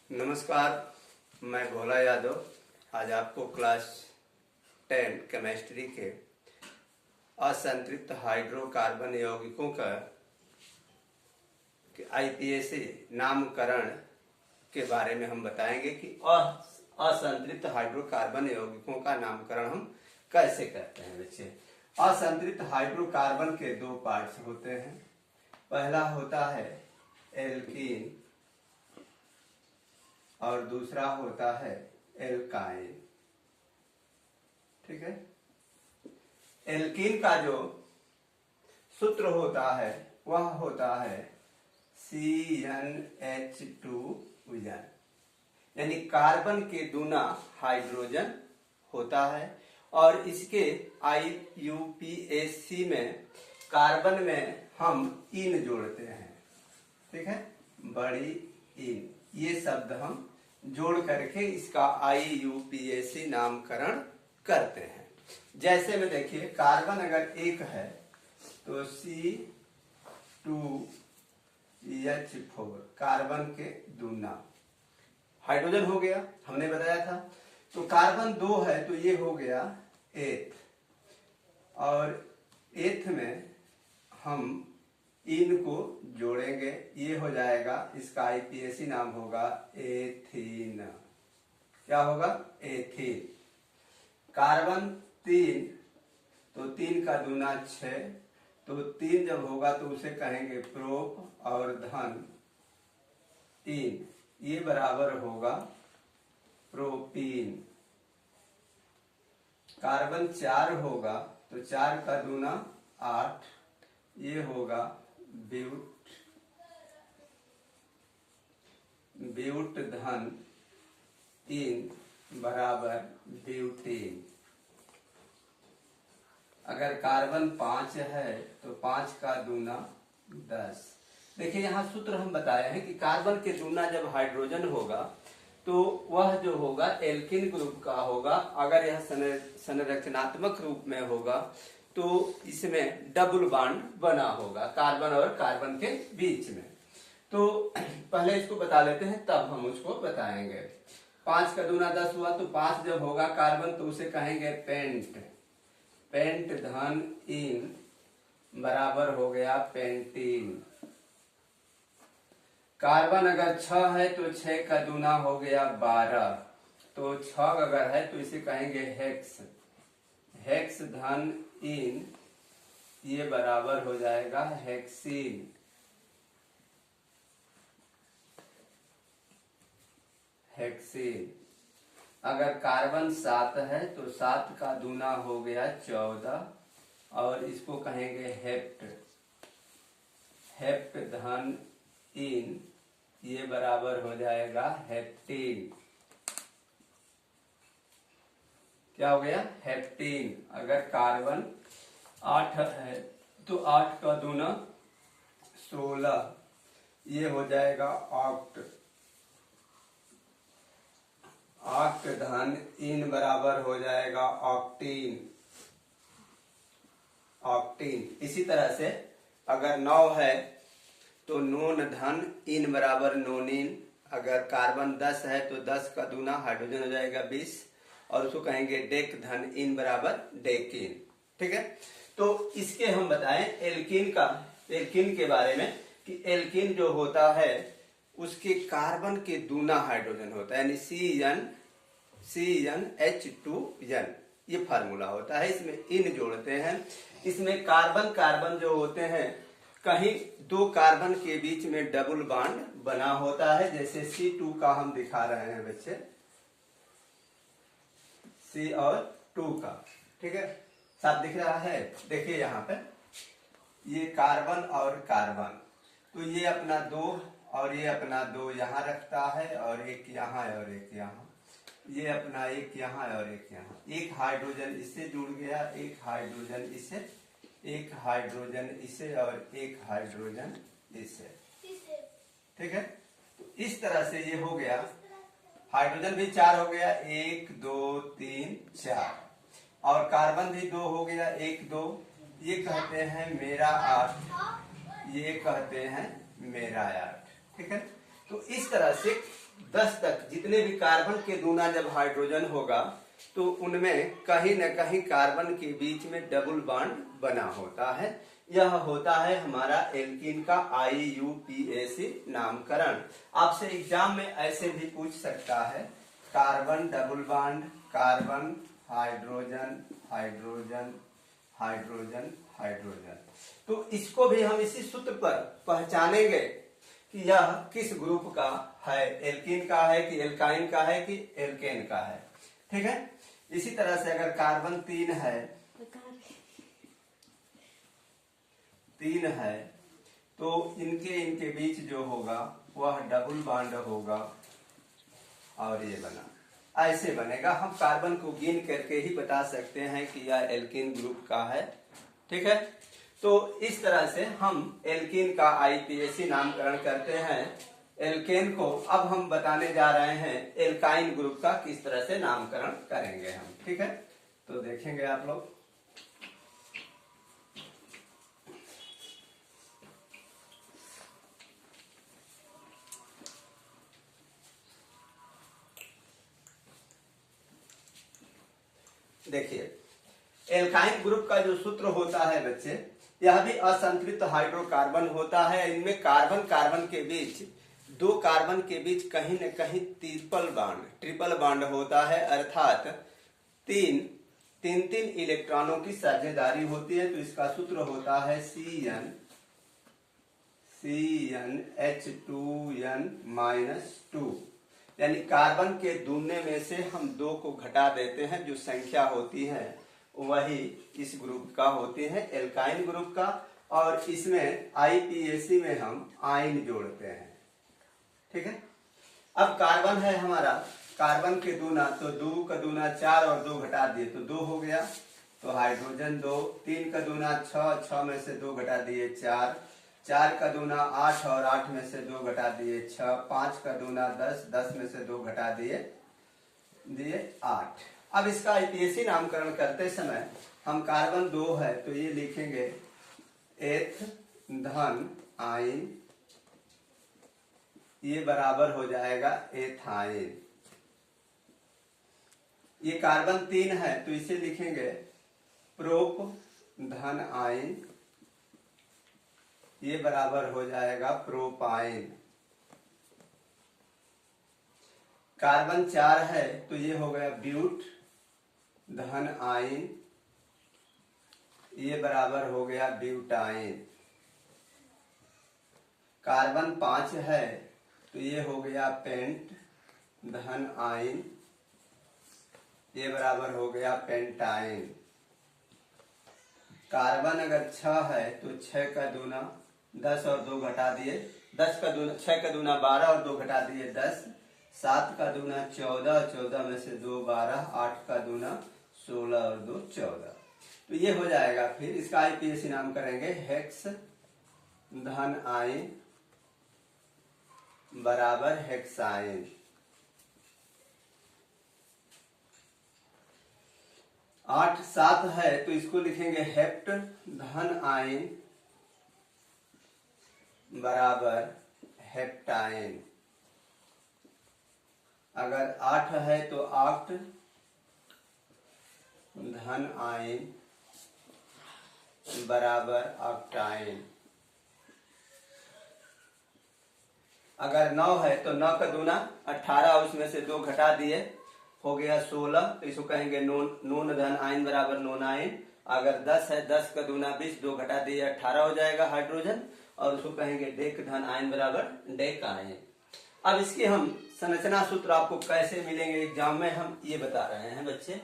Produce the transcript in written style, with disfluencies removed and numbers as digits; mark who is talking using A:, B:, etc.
A: नमस्कार, मैं भोला यादव आज आपको क्लास 10 केमिस्ट्री के असंतृप्त हाइड्रोकार्बन यौगिकों का आईपीएसी नामकरण के बारे में हम बताएंगे कि असंतृप्त हाइड्रोकार्बन यौगिकों का नामकरण हम कैसे करते हैं। बच्चे, असंतृप्त हाइड्रोकार्बन के दो पार्ट्स होते हैं। पहला होता है एल्कीन और दूसरा होता है एल्काइन। ठीक है। एल्कीन का जो सूत्र होता है वह होता है CnH2 यानी कार्बन के दूना हाइड्रोजन होता है और इसके IUPAC में कार्बन में हम इन जोड़ते हैं। ठीक है, बड़ी इन, ये शब्द हम जोड़ करके इसका IUPAC नामकरण करते हैं। जैसे में देखिए, कार्बन अगर एक है तो C2H4 कार्बन के दूना हाइड्रोजन हो गया, हमने बताया था। तो कार्बन 2 है तो ये हो गया एथ, और एथ में हम इन को जोड़ेंगे, ये हो जाएगा, इसका IPAC नाम होगा एथीन। क्या होगा? एथीन। कार्बन 3 तो 3 का दूना 6, तो 3 जब होगा तो उसे कहेंगे प्रोप और धन इन, ये बराबर होगा प्रोपीन। कार्बन 4 होगा तो 4 का दूना 8, ये होगा ब्यूट धन इन बराबर ब्यूटेन। अगर कार्बन 5 है तो 5 का दूना 10। देखिए, यहाँ सूत्र हम बताए हैं कि कार्बन के दूना जब हाइड्रोजन होगा तो वह जो होगा एल्कीन ग्रुप का होगा। अगर यह संरचनात्मक रूप में होगा तो इसमें डबल बॉन्ड बना होगा कार्बन और कार्बन के बीच में। तो पहले इसको बता लेते हैं, तब हम उसको बताएंगे। 5 का दूना 10 हुआ तो 5 जब होगा कार्बन तो उसे कहेंगे पेंट धन इन बराबर हो गया पेंटीन। कार्बन अगर 6 है तो 6 का दूना हो गया 12, तो 6 अगर है तो इसे कहेंगे हेक्स धन इन, ये बराबर हो जाएगा हेक्सीन। अगर कार्बन 7 है तो 7 का दूना हो गया 14, और इसको कहेंगे हेप्ट धन इन, ये बराबर हो जाएगा हेप्टीन। क्या हो गया? हेप्टीन। अगर कार्बन 8 है तो 8 का दूना 16, ये हो जाएगा ऑक्ट धन इन बराबर हो जाएगा ऑक्टीन। इसी तरह से अगर 9 है तो नोन धन इन बराबर नोनिन। अगर कार्बन 10 है तो 10 का दूना हाइड्रोजन हो जाएगा 20, और उसको कहेंगे डेक धन इन बराबर डेकिन। ठीक है। तो इसके हम बताएं एल्कीन के बारे में कि एल्कीन जो होता है उसके कार्बन के दूना हाइड्रोजन होता है, यानी CnH2 ये फार्मूला होता है। इसमें इन जोड़ते हैं। इसमें कार्बन जो होते हैं, कहीं 2 कार्बन के बीच में डबल बॉन्ड बना होता है, जैसे C2 का हम दिखा रहे हैं बच्चे, C और 2 का। ठीक है, साफ दिख रहा है। देखिए यहाँ पे ये कार्बन और कार्बन, तो ये अपना 2 और ये अपना 2 यहाँ रखता है, और एक यहाँ और एक यहाँ, ये अपना एक यहाँ और एक यहाँ। एक हाइड्रोजन इससे जुड़ गया, एक हाइड्रोजन इससे, एक हाइड्रोजन इसे, और एक हाइड्रोजन इससे। ठीक है, तो इस तरह से ये हो गया। हाइड्रोजन भी 4 हो गया, 1 2 3 4, और कार्बन भी 2 हो गया, 1 2, ये कहते हैं मेरा 8, ये कहते हैं मेरा 8। ठीक है, तो इस तरह से 10 तक जितने भी कार्बन के दूना जब हाइड्रोजन होगा तो उनमें कहीं न कहीं कार्बन के बीच में डबल बॉन्ड बना होता है। यह होता है हमारा एल्कीन का IUPAC नामकरण। आपसे एग्जाम में ऐसे भी पूछ सकता है, carbon double bond, carbon hydrogen hydrogen hydrogen hydrogen. तो इसको भी हम इसी सूत्र पर पहचानेंगे कि यह किस ग्रुप का है, एल्कीन का है कि एल्काइन का है कि एल्केन का है। ठीक है। इसी तरह से अगर कार्बन 3 है तो इनके बीच जो होगा वह डबल बॉन्ड होगा और ये बना ऐसे बनेगा। हम कार्बन को गिन करके ही बता सकते हैं कि यह एल्कीन ग्रुप का है। ठीक है। तो इस तरह से हम एल्कीन का IUPAC नामकरण करते हैं। एल्केन को अब हम बताने जा रहे हैं एल्काइन ग्रुप का किस तरह से नामकरण करेंगे हम। ठीक है। तो देखेंगे आप लोग। देखिए, एल्काइन ग्रुप का जो सूत्र होता है बच्चे, यह भी असंतृप्त हाइड्रोकार्बन होता है। इनमें कार्बन कार्बन के बीच, दो कार्बन के बीच कहीं न कहीं ट्रिपल बॉन्ड होता है, अर्थात तीन इलेक्ट्रॉनों की साझेदारी होती है। तो इसका सूत्र होता है CnH2n-2, यानी कार्बन के दूने में से हम 2 को घटा देते हैं, जो संख्या होती है वही इस ग्रुप का होती है, एल्काइन ग्रुप का। और इसमें IUPAC में हम आयन जोड़ते हैं। ठीक है। अब कार्बन है हमारा, कार्बन के दूना, तो 2 का दूना 4 और 2 घटा दिए तो 2 हो गया। तो हाइड्रोजन 2, 3 का दूना 6, 6 में से 2 घटा दिए 4, 4 का दूना 8 और 8 में से 2 घटा दिए 6, 5 का दूना 10, 10 में से 2 घटा दिए 8। अब इसका IUPAC नामकरण करते समय हम कार्बन 2 है तो ये लिखेंगे एथ धन आइन, ये बराबर हो जाएगा एथाइन। ये कार्बन 3 है तो इसे लिखेंगे प्रोप धन आइन, ये बराबर हो जाएगा प्रोपाइन। कार्बन 4 है तो ये हो गया ब्यूट धन आइन, ये बराबर हो गया ब्यूटाइन। कार्बन 5 है तो ये हो गया पेंट धन आइन, ये बराबर हो गया पेंटाइन। कार्बन अगर 6 है तो 6 का दूना 10 और 2 घटा दिए, 6 का दूना 12 और 2 घटा दिए 10, 7 का दूना 14, 14 में से 2 12, 8 का दूना 16 और 2 14। तो ये हो जाएगा। फिर इसका IUPAC नाम करेंगे हेक्स धन आइन बराबर हेक्साइन। 8 7 है तो इसको लिखेंगे हेप्ट धन आइन बराबर हेप्टाइन। अगर 8 है तो ऑक्ट धन आइन बराबर ऑक्टाइन। अगर 9 है तो 9 का दूना 18, उसमें से 2 घटा दिए हो गया 16, तो इसको कहेंगे नून धन आइन बराबर नोनाइन। अगर 10 है, 10 का दूना 20, 2 घटा दिए 18 हो जाएगा हाइड्रोजन, और उसको कहेंगे डेक धन आइन बराबर डेकाइन। अब इसके हम संरचना सूत्र आपको कैसे मिलेंगे एग्जाम में, हम ये बता रहे हैं बच्चे।